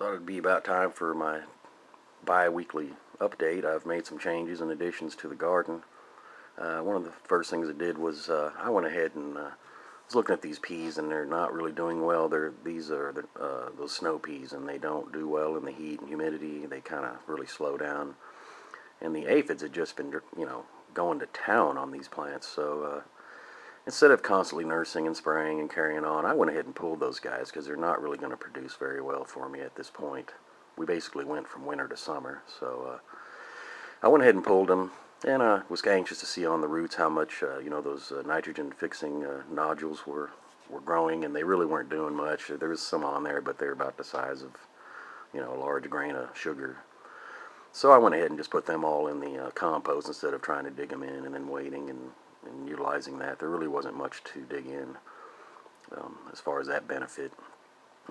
Thought it'd be about time for my bi-weekly update. I've made some changes and additions to the garden. One of the first things I did was I went ahead and was looking at these peas, and they're not really doing well. These are those snow peas, and they don't do well in the heat and humidity. They kind of really slow down. And the aphids had just been, going to town on these plants. So instead of constantly nursing and spraying and carrying on, I went ahead and pulled those guys because they're not really going to produce very well for me at this point. We basically went from winter to summer, so I went ahead and pulled them, and I was anxious to see on the roots how much those nitrogen-fixing nodules were growing, and they really weren't doing much. There was some on there, but they're about the size of a large grain of sugar. So I went ahead and just put them all in the compost instead of trying to dig them in and then waiting and utilizing that. There really wasn't much to dig in as far as that benefit,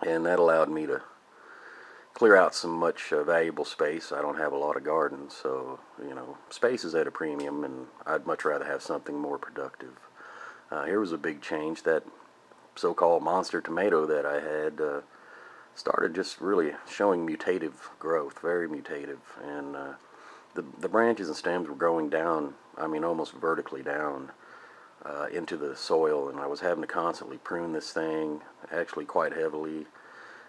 and that allowed me to clear out some much valuable space. I don't have a lot of gardens, so space is at a premium, and I'd much rather have something more productive. Here was a big change. That so-called monster tomato that I had started just really showing mutative growth, very mutative, and the branches and stems were growing down, almost vertically down into the soil, and I was having to constantly prune this thing, actually quite heavily,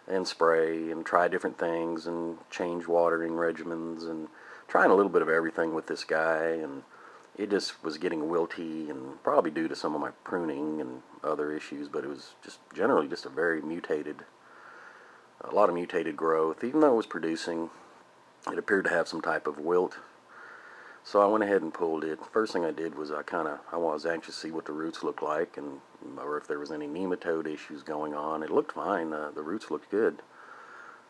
and spray and try different things and change watering regimens and trying a little bit of everything with this guy, and it just was getting wilty, and probably due to some of my pruning and other issues, but it was just generally just a lot of mutated growth. Even though it was producing, it appeared to have some type of wilt. So I went ahead and pulled it. First thing I did was I was anxious to see what the roots looked like, or if there was any nematode issues going on. It looked fine. The roots looked good,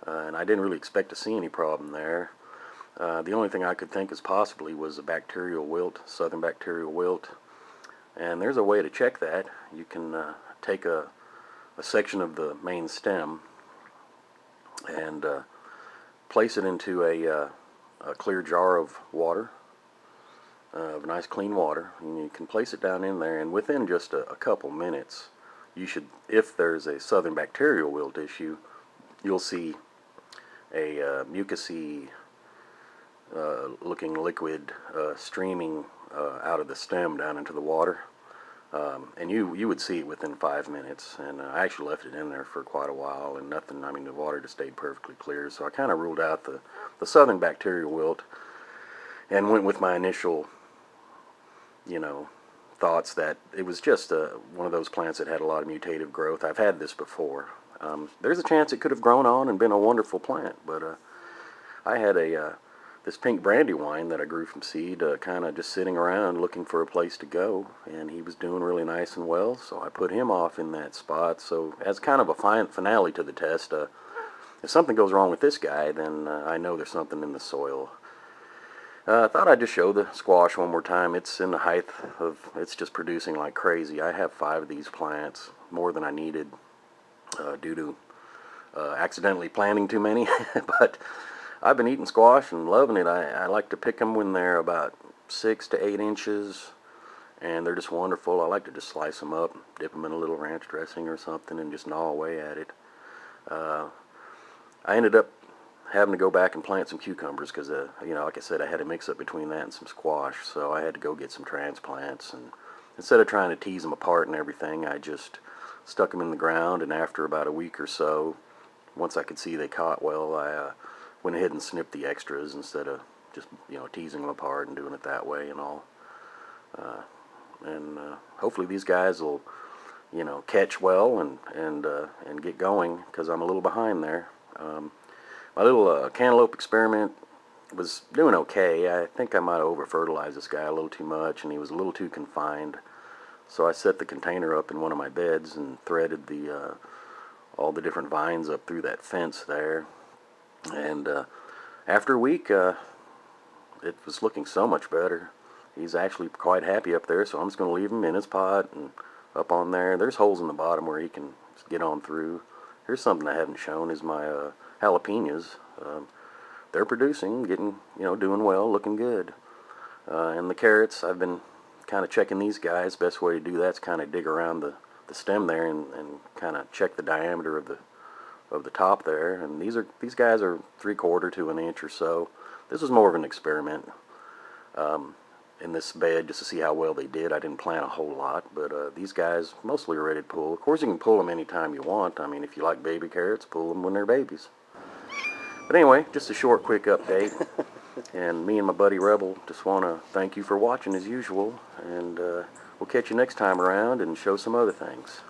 and I didn't really expect to see any problem there. The only thing I could think is possibly was a bacterial wilt, southern bacterial wilt, and there's a way to check that. You can take a section of the main stem and place it into a clear jar of water, of nice clean water, and you can place it down in there, and within just a couple minutes, you should, if there's a southern bacterial wilt issue, you'll see a mucousy looking liquid streaming out of the stem down into the water. And you would see it within 5 minutes, and I actually left it in there for quite a while, and nothing, the water just stayed perfectly clear. So I kind of ruled out the southern bacterial wilt and went with my initial thoughts that it was just one of those plants that had a lot of mutative growth. I've had this before. There's a chance it could have grown on and been a wonderful plant, but I had this pink brandywine that I grew from seed, kind of just sitting around looking for a place to go, and he was doing really nice and well, so I put him off in that spot. So as kind of a finale to the test, if something goes wrong with this guy, then I know there's something in the soil. I thought I'd just show the squash one more time. It's in the height of, it's just producing like crazy. I have 5 of these plants, more than I needed due to accidentally planting too many, but I've been eating squash and loving it. I like to pick them when they're about 6 to 8 inches, and they're just wonderful. I like to just slice them up, dip them in a little ranch dressing or something, and just gnaw away at it. I ended up having to go back and plant some cucumbers because, like I said, I had a mix-up between that and some squash, so I had to go get some transplants, and instead of trying to tease them apart and everything, I just stuck them in the ground, and after about a week or so, once I could see they caught well, I went ahead and snipped the extras instead of just teasing them apart and doing it that way and all. And hopefully these guys will catch well and get going, because I'm a little behind there. My little cantaloupe experiment was doing okay. I think I might have over-fertilized this guy a little too much, and he was a little too confined. So I set the container up in one of my beds and threaded all the different vines up through that fence there. And after a week, it was looking so much better. He's actually quite happy up there, so I'm just going to leave him in his pot and up on there. There's holes in the bottom where he can get on through. Here's something I haven't shown, is my jalapenos. They're producing, doing well, looking good. And the carrots, I've been kind of checking these guys. Best way to do that's kind of dig around the stem there and kind of check the diameter of of the top there, and these guys are 3/4 to an inch or so. This was more of an experiment in this bed just to see how well they did. I didn't plant a whole lot, but these guys mostly are ready to pull. Of course, you can pull them anytime you want. I mean, if you like baby carrots, pull them when they're babies. But anyway, just a short, quick update. And me and my buddy Rebel just want to thank you for watching as usual, and we'll catch you next time around and show some other things.